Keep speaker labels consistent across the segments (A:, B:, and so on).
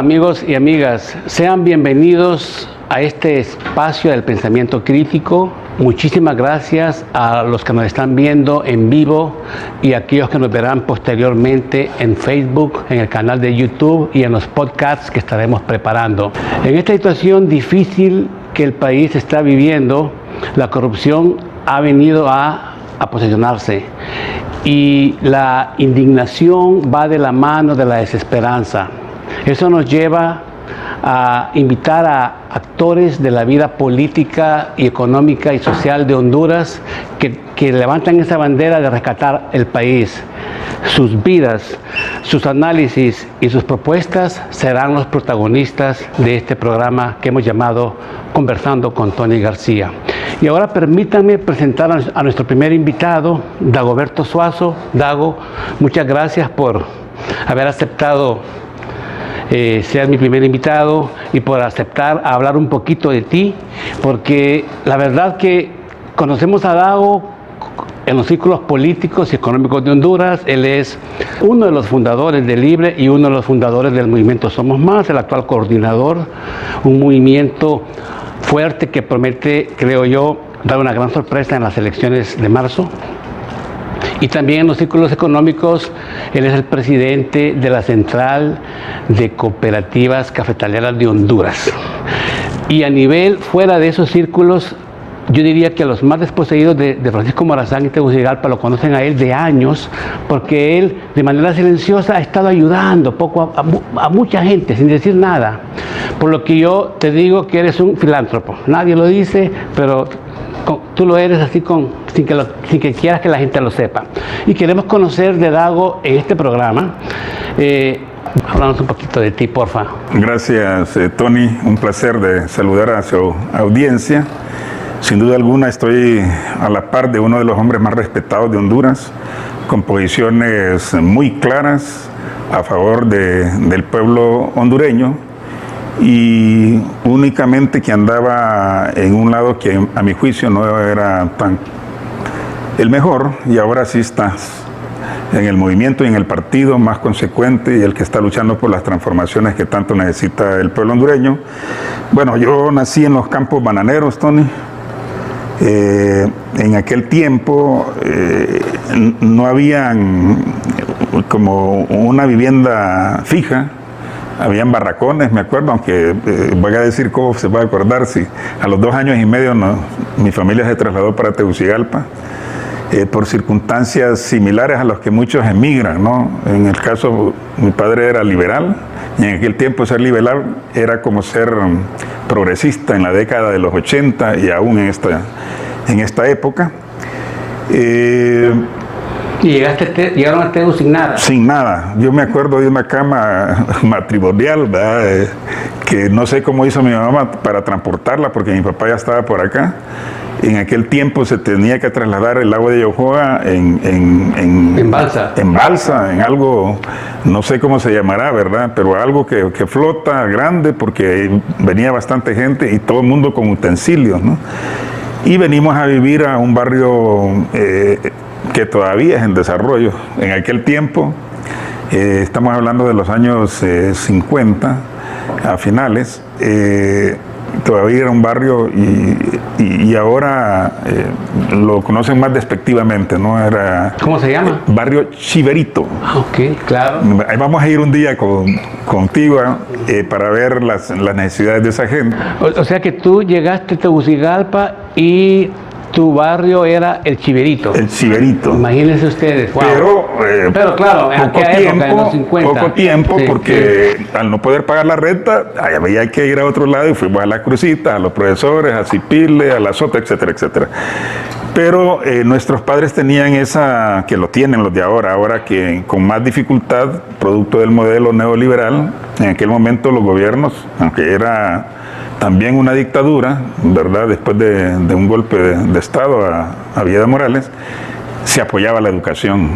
A: Amigos y amigas, sean bienvenidos a este espacio del pensamiento crítico. Muchísimas gracias a los que nos están viendo en vivo y a aquellos que nos verán posteriormente en Facebook, en el canal de YouTube y en los podcasts que estaremos preparando. En esta situación difícil que el país está viviendo, la corrupción ha venido a posicionarse y la indignación va de la mano de la desesperanza. Eso nos lleva a invitar a actores de la vida política y económica y social de Honduras que levantan esa bandera de rescatar el país. Sus vidas, sus análisis y sus propuestas serán los protagonistas de este programa que hemos llamado Conversando con Tony García. Y ahora permítanme presentar a nuestro primer invitado, Dagoberto Suazo. Dago, muchas gracias por haber aceptado seas mi primer invitado y por aceptar hablar un poquito de ti, porque la verdad que conocemos a Dago en los círculos políticos y económicos de Honduras. Él es uno de los fundadores de Libre y uno de los fundadores del movimiento Somos Más, el actual coordinador, un movimiento fuerte que promete, creo yo, dar una gran sorpresa en las elecciones de marzo. Y también en los círculos económicos, él es el presidente de la Central de Cooperativas Cafetaleras de Honduras. Y a nivel fuera de esos círculos, yo diría que los más desposeídos de Francisco Morazán y Tegucigalpa lo conocen a él de años, porque él de manera silenciosa ha estado ayudando poco a mucha gente sin decir nada. Por lo que yo te digo que eres un filántropo. Nadie lo dice, pero tú lo eres así sin que quieras que la gente lo sepa. Y queremos conocer de Dago en este programa. Háblanos un poquito de ti, porfa.
B: Gracias, Tony. Un placer de saludar a su audiencia. Sin duda alguna estoy a la par de uno de los hombres más respetados de Honduras, con posiciones muy claras a favor del pueblo hondureño, y únicamente que andaba en un lado que a mi juicio no era tan el mejor, y ahora sí estás en el movimiento y en el partido más consecuente y el que está luchando por las transformaciones que tanto necesita el pueblo hondureño. Bueno, yo nací en los campos bananeros, Tony. En aquel tiempo no habían como una vivienda fija. Habían barracones, me acuerdo, aunque voy a decir cómo se va a acordar, si a los 2 años y medio mi familia se trasladó para Tegucigalpa, por circunstancias similares a las que muchos emigran, ¿no? En el caso, mi padre era liberal, y en aquel tiempo ser liberal era como ser progresista en la década de los 80 y aún en esta época.
A: ¿Y llegaron a Tegu sin nada?
B: Sin nada. Yo me acuerdo de una cama matrimonial, ¿verdad? Que no sé cómo hizo mi mamá para transportarla, porque mi papá ya estaba por acá. En aquel tiempo se tenía que trasladar el agua de Yohoa en
A: balsa.
B: En balsa, en algo, no sé cómo se llamará, ¿verdad? Pero algo que flota grande, porque venía bastante gente y todo el mundo con utensilios, ¿no? Y venimos a vivir a un barrio que todavía es en desarrollo. En aquel tiempo, estamos hablando de los años 50, a finales, todavía era un barrio y ahora lo conocen más despectivamente, ¿no? Era...
A: ¿Cómo se llama?
B: Barrio Chiverito.
A: Ok, claro.
B: Ahí vamos a ir un día contigo para ver las necesidades de esa gente.
A: O sea que tú llegaste a Tegucigalpa y tu barrio era el Chiverito.
B: El Chiverito.
A: Imagínense ustedes. Wow. Pero claro, en aquella época, en los 50.
B: Poco tiempo, sí, porque sí, al no poder pagar la renta, había que ir a otro lado y fuimos a las Crucitas, a los profesores, a Cipile, a la Sota, etcétera, etcétera. Pero nuestros padres tenían esa, que lo tienen los de ahora que con más dificultad, producto del modelo neoliberal, en aquel momento los gobiernos, aunque era también una dictadura, ¿verdad? Después de un golpe de Estado a Villa de Morales, se apoyaba la educación.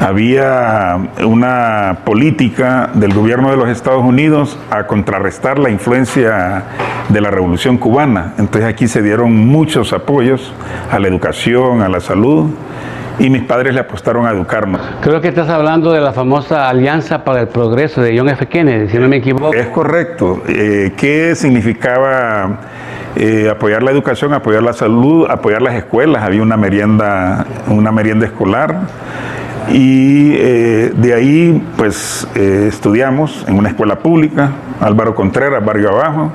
B: Había una política del gobierno de los Estados Unidos a contrarrestar la influencia de la Revolución Cubana. Entonces aquí se dieron muchos apoyos a la educación, a la salud, y mis padres le apostaron a educarnos.
A: Creo que estás hablando de la famosa Alianza para el Progreso de John F. Kennedy, si no me equivoco.
B: Es correcto. ¿Qué significaba apoyar la educación, apoyar la salud, apoyar las escuelas? Había una merienda escolar. Y de ahí pues estudiamos en una escuela pública, Álvaro Contreras, Barrio Abajo,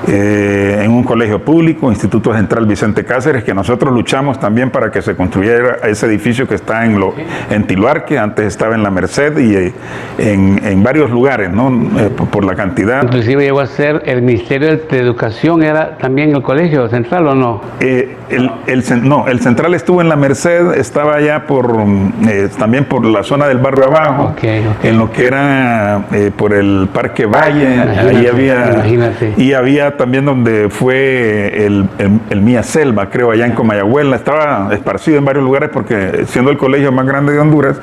B: en un colegio público, Instituto Central Vicente Cáceres, que nosotros luchamos también para que se construyera ese edificio que está en Tiluarque. Antes estaba en La Merced y en varios lugares, ¿no? Por la cantidad.
A: Inclusive llegó a ser el Ministerio de Educación, ¿era también el colegio central o no?
B: No, el central estuvo en La Merced, estaba allá también por la zona del Barrio Abajo, en lo que era por el Parque Valle. Ahí había también donde fue el Mía Selva, creo, allá en Comayagüela. Estaba esparcido en varios lugares porque, siendo el colegio más grande de Honduras,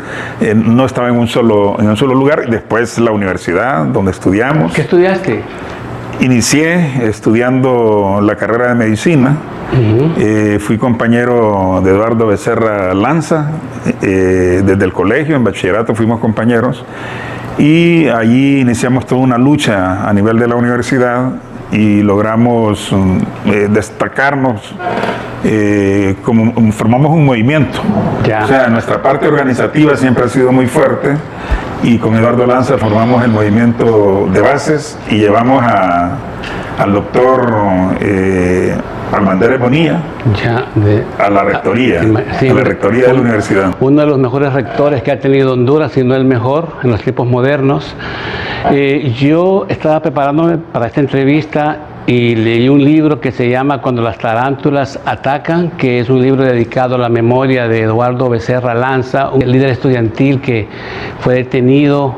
B: no estaba en un solo lugar. Después la universidad donde estudiamos.
A: ¿Qué estudiaste?
B: Inicié estudiando la carrera de medicina. Fui compañero de Eduardo Becerra Lanza desde el colegio. En bachillerato fuimos compañeros y allí iniciamos toda una lucha a nivel de la universidad y logramos destacarnos, formamos un movimiento. O sea, nuestra parte organizativa siempre ha sido muy fuerte, y con Eduardo Lanza formamos el movimiento de bases y llevamos al doctor Armandere Bonilla a la rectoría, a la rectoría de la universidad.
A: Uno de los mejores rectores que ha tenido Honduras, si no el mejor, en los tiempos modernos. Yo estaba preparándome para esta entrevista y leí un libro que se llama Cuando las tarántulas atacan, que es un libro dedicado a la memoria de Eduardo Becerra Lanza, un líder estudiantil que fue detenido,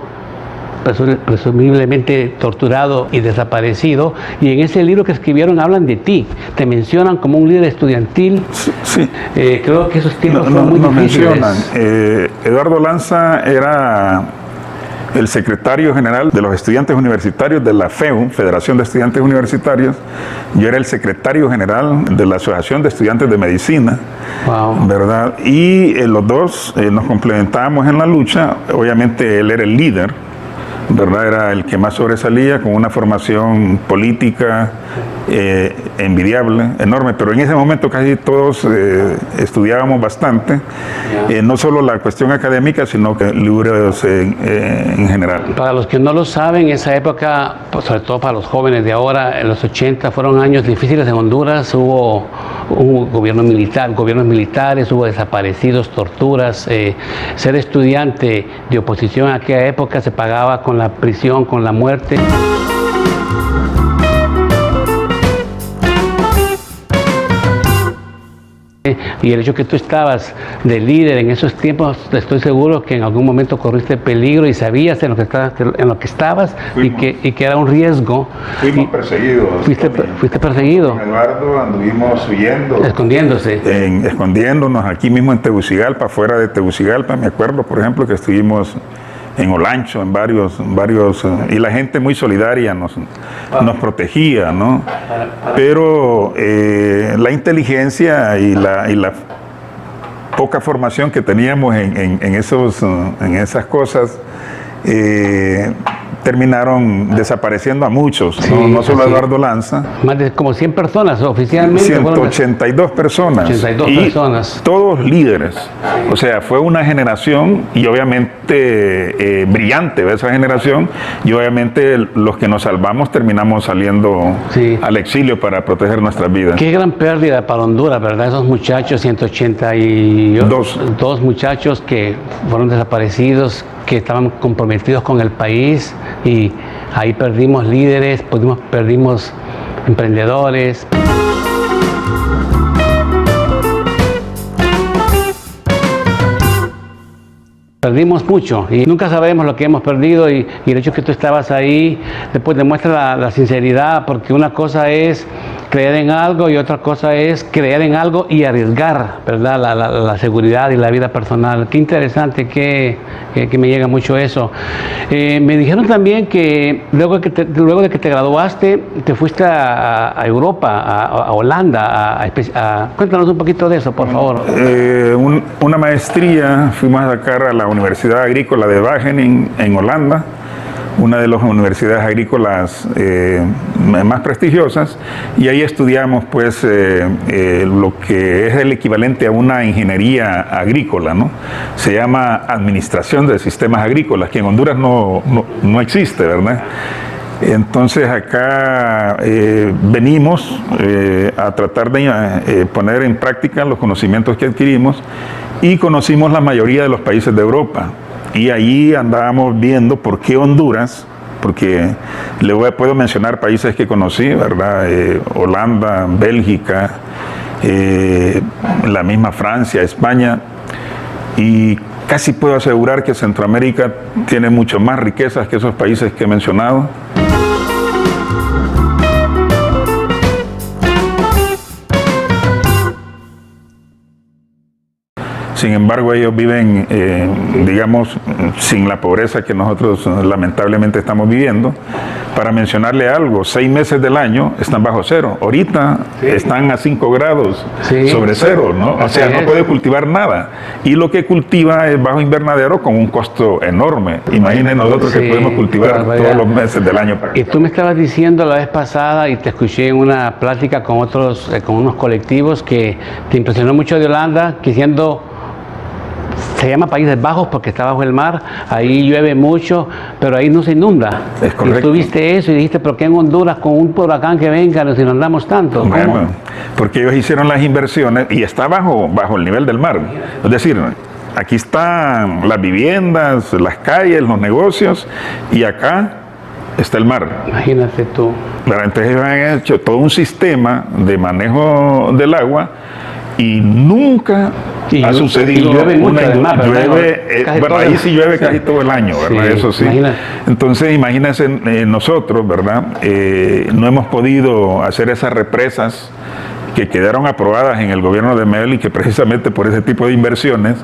A: presumiblemente torturado y desaparecido. Y en ese libro que escribieron hablan de ti, te mencionan como un líder estudiantil.
B: Sí.
A: Creo que esos tiempos fueron muy difíciles.
B: Mencionan. Eduardo Lanza era el secretario general de los estudiantes universitarios de la FEU, Federación de Estudiantes Universitarios. Yo era el secretario general de la Asociación de Estudiantes de Medicina.
A: Wow.
B: ¿Verdad? Y los dos nos complementábamos en la lucha. Obviamente él era el líder, ¿verdad? Era el que más sobresalía, con una formación política envidiable, enorme, pero en ese momento casi todos estudiábamos bastante, no solo la cuestión académica, sino que libros en general.
A: Para los que no lo saben, esa época, sobre todo para los jóvenes de ahora, en los 80 fueron años difíciles en Honduras. Hubo un gobiernos militares, hubo desaparecidos, torturas. Ser estudiante de oposición en aquella época se pagaba con la prisión, con la muerte. Y el hecho que tú estabas de líder en esos tiempos, estoy seguro que en algún momento corriste peligro y sabías en lo que estabas y que era un riesgo.
B: Fuimos perseguidos.
A: Fuiste perseguido.
B: Con Eduardo anduvimos huyendo.
A: Escondiéndose.
B: Escondiéndonos aquí mismo en Tegucigalpa, fuera de Tegucigalpa. Me acuerdo, por ejemplo, que estuvimos en Olancho, en varios, y la gente muy solidaria nos protegía, ¿no? Pero la inteligencia y la poca formación que teníamos en esas cosas terminaron desapareciendo a muchos, sí, no solo a Eduardo Lanza.
A: Más de como 100 personas oficialmente.
B: 182 personas.
A: 82 personas.
B: Todos líderes. O sea, fue una generación y obviamente brillante esa generación, y obviamente los que nos salvamos terminamos saliendo al exilio para proteger nuestras vidas.
A: Qué gran pérdida para Honduras, ¿verdad? Esos muchachos, 182 muchachos que fueron desaparecidos, que estaban comprometidos con el país, y ahí perdimos líderes, perdimos emprendedores. Perdimos mucho y nunca sabremos lo que hemos perdido, y el hecho que tú estabas ahí después demuestra la sinceridad, porque una cosa es creer en algo y otra cosa es creer en algo y arriesgar, ¿verdad? La seguridad y la vida personal. Qué interesante, que me llega mucho eso. Me dijeron también que luego de que te graduaste, te fuiste a Europa, a Holanda. Cuéntanos un poquito de eso, por favor.
B: Una maestría, fuimos a sacar a la Universidad Agrícola de Wageningen en Holanda, una de las universidades agrícolas más prestigiosas, y ahí estudiamos pues lo que es el equivalente a una ingeniería agrícola, ¿no? Se llama Administración de Sistemas Agrícolas, que en Honduras no existe, ¿verdad? Entonces acá venimos a tratar de poner en práctica los conocimientos que adquirimos, y conocimos la mayoría de los países de Europa. Y allí andábamos viendo por qué Honduras, porque puedo mencionar países que conocí, ¿verdad? Holanda, Bélgica, la misma Francia, España, y casi puedo asegurar que Centroamérica tiene mucho más riquezas que esos países que he mencionado. Sin embargo, ellos viven, digamos, sin la pobreza que nosotros lamentablemente estamos viviendo. Para mencionarle algo, 6 meses del año están bajo cero. Ahorita están a 5 grados sobre cero, ¿no? O sea, no puede cultivar nada. Y lo que cultiva es bajo invernadero con un costo enorme. Imaginen nosotros que podemos cultivar todos los meses del año.
A: Y tú me estabas diciendo la vez pasada, y te escuché en una plática con unos colectivos, que te impresionó mucho de Holanda, que se llama Países Bajos porque está bajo el mar, ahí llueve mucho, pero ahí no se inunda.
B: Es correcto.
A: Y tú viste eso y dijiste, ¿por qué en Honduras con un huracán que venga nos inundamos tanto?
B: Bueno, porque ellos hicieron las inversiones y está bajo el nivel del mar. Es decir, aquí están las viviendas, las calles, los negocios, y acá está el mar.
A: Imagínate tú.
B: Claro, entonces ellos han hecho todo un sistema de manejo del agua, y nunca ha sucedido bueno, ahí sí llueve casi todo el año, ¿verdad? Eso sí. Imagínate. Entonces, imagínense nosotros, ¿verdad? No hemos podido hacer esas represas que quedaron aprobadas en el gobierno de Mel, y que precisamente por ese tipo de inversiones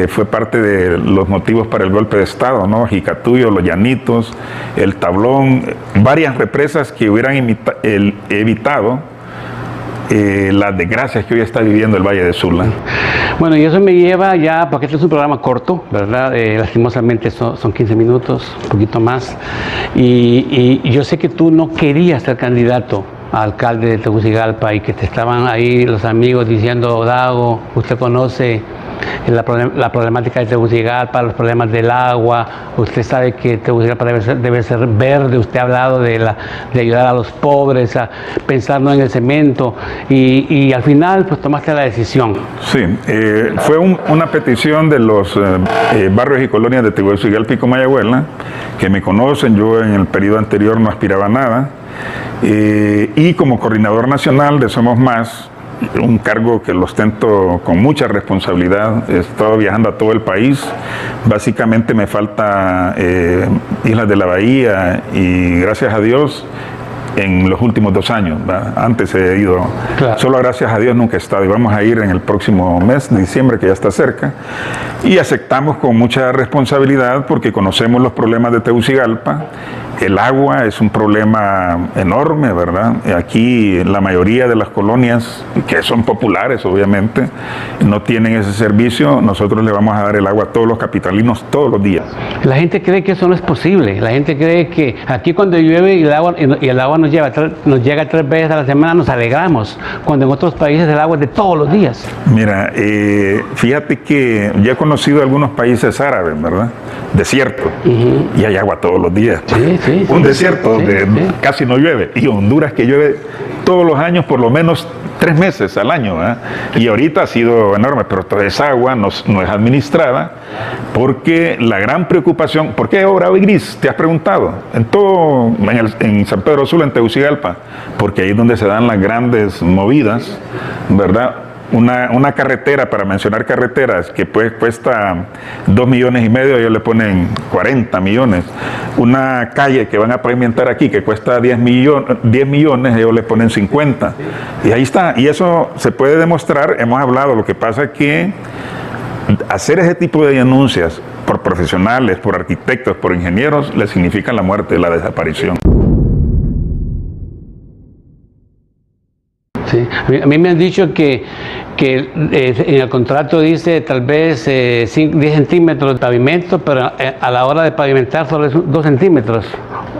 B: fue parte de los motivos para el golpe de Estado, ¿no? Jicatuyo, Los Llanitos, El Tablón, varias represas que hubieran evitado las desgracias que hoy está viviendo el Valle de Sula.
A: Bueno, y eso me lleva ya, porque este es un programa corto, ¿verdad? Lastimosamente son 15 minutos, un poquito más, y yo sé que tú no querías ser candidato a alcalde de Tegucigalpa, y que te estaban ahí los amigos diciendo, Dago, usted conoce la problemática de Tegucigalpa, los problemas del agua, usted sabe que Tegucigalpa debe ser verde, usted ha hablado de ayudar a los pobres, a pensar no en el cemento, y al final pues tomaste la decisión.
B: Sí, fue una petición de los barrios y colonias de Tegucigalpa y Comayagüela, que me conocen. Yo en el periodo anterior no aspiraba a nada, y como coordinador nacional de Somos Más, un cargo que lo ostento con mucha responsabilidad. He estado viajando a todo el país. Básicamente me falta Islas de la Bahía, y gracias a Dios en los últimos 2 años, ¿verdad? Antes he ido, claro. Solo gracias a Dios nunca he estado, y vamos a ir en el próximo mes de diciembre, que ya está cerca, y aceptamos con mucha responsabilidad porque conocemos los problemas de Tegucigalpa. El agua es un problema enorme, ¿verdad? Aquí la mayoría de las colonias, que son populares obviamente, no tienen ese servicio. Nosotros le vamos a dar el agua a todos los capitalinos todos los días.
A: La gente cree que eso no es posible. La gente cree que aquí cuando llueve y el agua nos llega 3 veces a la semana, nos alegramos, cuando en otros países el agua es de todos los días.
B: Mira, fíjate que ya he conocido algunos países árabes, ¿verdad? Desierto, y hay agua todos los días.
A: Sí,
B: un desierto donde casi no llueve, y Honduras que llueve todos los años, por lo menos 3 meses al año, ¿eh? Y ahorita ha sido enorme, pero toda esa agua no es administrada, porque la gran preocupación, ¿por qué obra hoy gris? ¿Te has preguntado? En San Pedro Sula, en Tegucigalpa, porque ahí es donde se dan las grandes movidas, ¿verdad? una carretera, para mencionar carreteras, que pues cuesta 2,5 millones, ellos le ponen 40 millones. Una calle que van a pavimentar aquí, que cuesta 10 millones, ellos le ponen 50. Y ahí está. Y eso se puede demostrar, hemos hablado, lo que pasa es que hacer ese tipo de denuncias por profesionales, por arquitectos, por ingenieros, le significa la muerte, la desaparición.
A: Sí. A mí me han dicho que en el contrato dice tal vez 10 centímetros de pavimento, pero a la hora de pavimentar solo es 2 centímetros.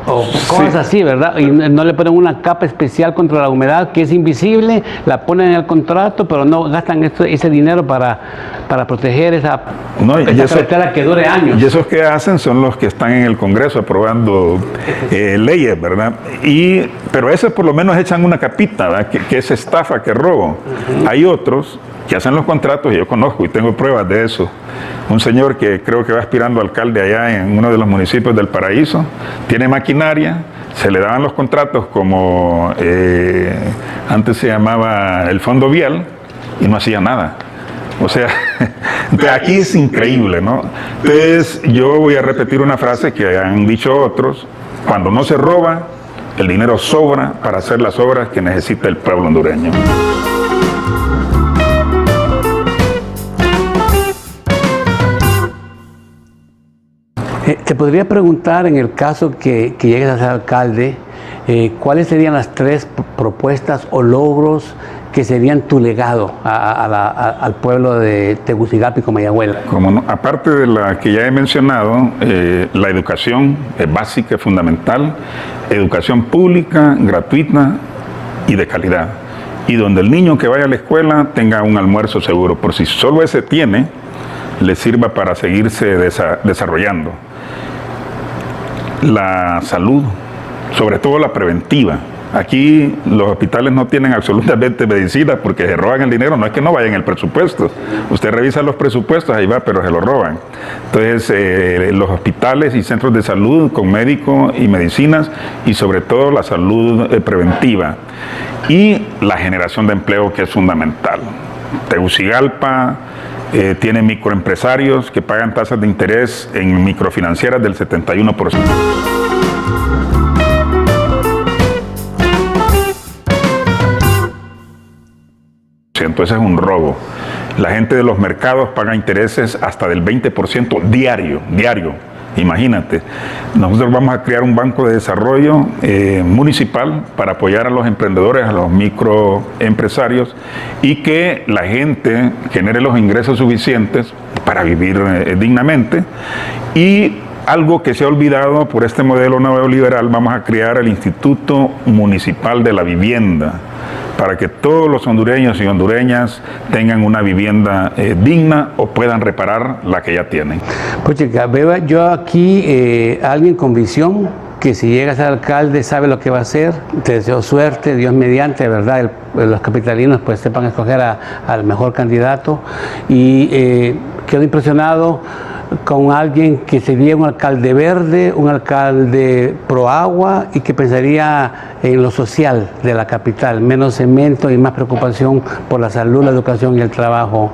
A: O cosas
B: sí,
A: así, ¿verdad? Y no le ponen una capa especial contra la humedad que es invisible, la ponen en el contrato, pero no gastan ese dinero para proteger esa carretera que dure años.
B: Y esos que hacen son los que están en el Congreso aprobando leyes, ¿verdad? Pero esos por lo menos echan una capita, ¿verdad? Que es estafa, que robo. Hay otros que hacen los contratos, y yo conozco y tengo pruebas de eso. Un señor que creo que va aspirando a alcalde allá en uno de los municipios del Paraíso, tiene maquinaria, se le daban los contratos como antes se llamaba el Fondo Vial, y no hacía nada. O sea, de aquí es increíble, ¿no? Entonces yo voy a repetir una frase que han dicho otros: cuando no se roba, el dinero sobra para hacer las obras que necesita el pueblo hondureño.
A: Te podría preguntar, en el caso que llegues a ser alcalde, ¿cuáles serían las 3 propuestas o logros que serían tu legado al pueblo de Tegucigalpa y Comayagüela?
B: Aparte de la que ya he mencionado, la educación es básica, es fundamental, educación pública, gratuita y de calidad. Y donde el niño que vaya a la escuela tenga un almuerzo seguro, por si solo ese tiene, le sirva para seguirse desarrollando. La salud, sobre todo la preventiva. Aquí los hospitales no tienen absolutamente medicina porque se roban el dinero, no es que no vaya en el presupuesto. Usted revisa los presupuestos, ahí va, pero se lo roban. Entonces, los hospitales y centros de salud con médicos y medicinas, y sobre todo la salud preventiva. Y la generación de empleo, que es fundamental. Tegucigalpa tiene microempresarios que pagan tasas de interés en microfinancieras del 71%. Entonces es un robo. La gente de los mercados paga intereses hasta del 20% diario. Imagínate, nosotros vamos a crear un banco de desarrollo municipal para apoyar a los emprendedores, a los microempresarios, y que la gente genere los ingresos suficientes para vivir dignamente. Y algo que se ha olvidado por este modelo neoliberal, vamos a crear el Instituto Municipal de la Vivienda, para que todos los hondureños y hondureñas tengan una vivienda digna o puedan reparar la que ya tienen.
A: Pues chica, veo yo aquí alguien con visión, que si llega a ser alcalde sabe lo que va a hacer. Te deseo suerte, Dios mediante, ¿verdad? Los capitalinos pues sepan escoger al mejor candidato. Y quedo impresionado con alguien que sería un alcalde verde, un alcalde pro agua, y que pensaría en lo social de la capital, menos cemento y más preocupación por la salud, la educación y el trabajo.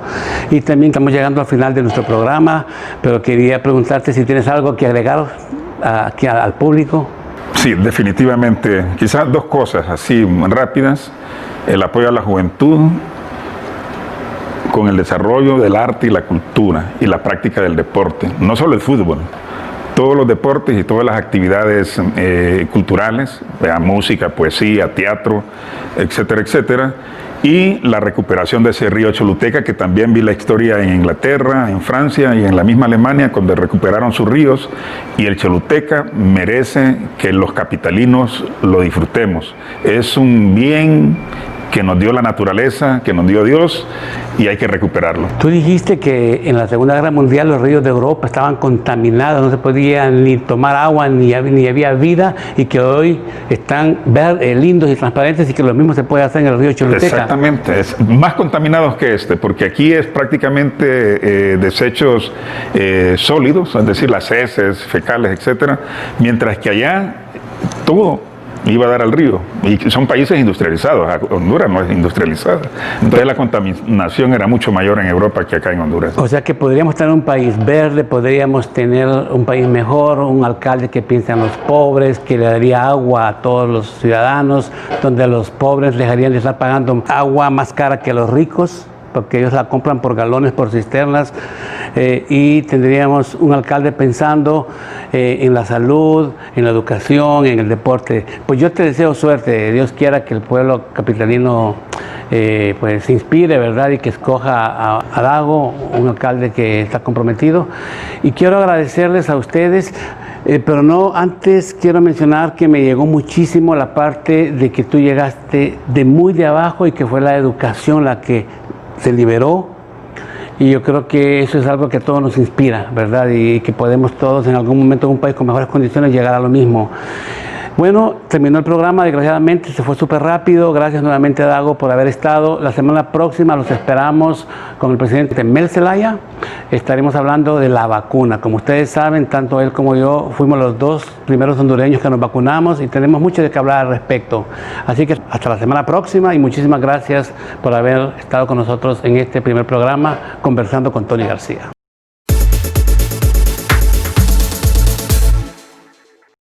A: Y también estamos llegando al final de nuestro programa, pero quería preguntarte si tienes algo que agregar aquí al público.
B: Sí, definitivamente. Quizás 2 cosas así rápidas: el apoyo a la juventud con el desarrollo del arte y la cultura y la práctica del deporte, no solo el fútbol, todos los deportes y todas las actividades culturales, música, poesía, teatro, etcétera, etcétera, y la recuperación de ese río Choluteca, que también vi la historia en Inglaterra, en Francia y en la misma Alemania, cuando recuperaron sus ríos, y el Choluteca merece que los capitalinos lo disfrutemos. Es un bien que nos dio la naturaleza, que nos dio Dios, y hay que recuperarlo.
A: Tú dijiste que en la Segunda Guerra Mundial los ríos de Europa estaban contaminados, no se podía ni tomar agua, ni había vida, y que hoy están lindos y transparentes, y que lo mismo se puede hacer en el río Choluteca.
B: Exactamente, es más contaminados que porque aquí es prácticamente desechos sólidos, es decir, las heces, fecales, etcétera, mientras que allá todo iba a dar al río. Y son países industrializados, Honduras no es industrializada. Entonces la contaminación era mucho mayor en Europa que acá en Honduras.
A: O sea que podríamos tener un país verde, podríamos tener un país mejor, un alcalde que piense en los pobres, que le daría agua a todos los ciudadanos, donde los pobres dejarían de estar pagando agua más cara que los ricos, porque ellos la compran por galones, por cisternas, y tendríamos un alcalde pensando en la salud, en la educación, en el deporte. Pues yo te deseo suerte, Dios quiera que el pueblo capitalino pues se inspire, ¿verdad? Y que escoja a Dago, un alcalde que está comprometido. Y quiero agradecerles a ustedes. Pero no, antes quiero mencionar que me llegó muchísimo la parte de que tú llegaste de muy de abajo y que fue la educación la que se liberó, y yo creo que eso es algo que a todos nos inspira, ¿verdad? Y que podemos todos en algún momento en un país con mejores condiciones llegar a lo mismo. Bueno, terminó el programa, desgraciadamente se fue súper rápido. Gracias nuevamente a Dago por haber estado. La semana próxima los esperamos con el presidente Mel Zelaya. Estaremos hablando de la vacuna. Como ustedes saben, tanto él como yo fuimos los dos primeros hondureños que nos vacunamos y tenemos mucho de qué hablar al respecto. Así que hasta la semana próxima y muchísimas gracias por haber estado con nosotros en este primer programa conversando con Tony García.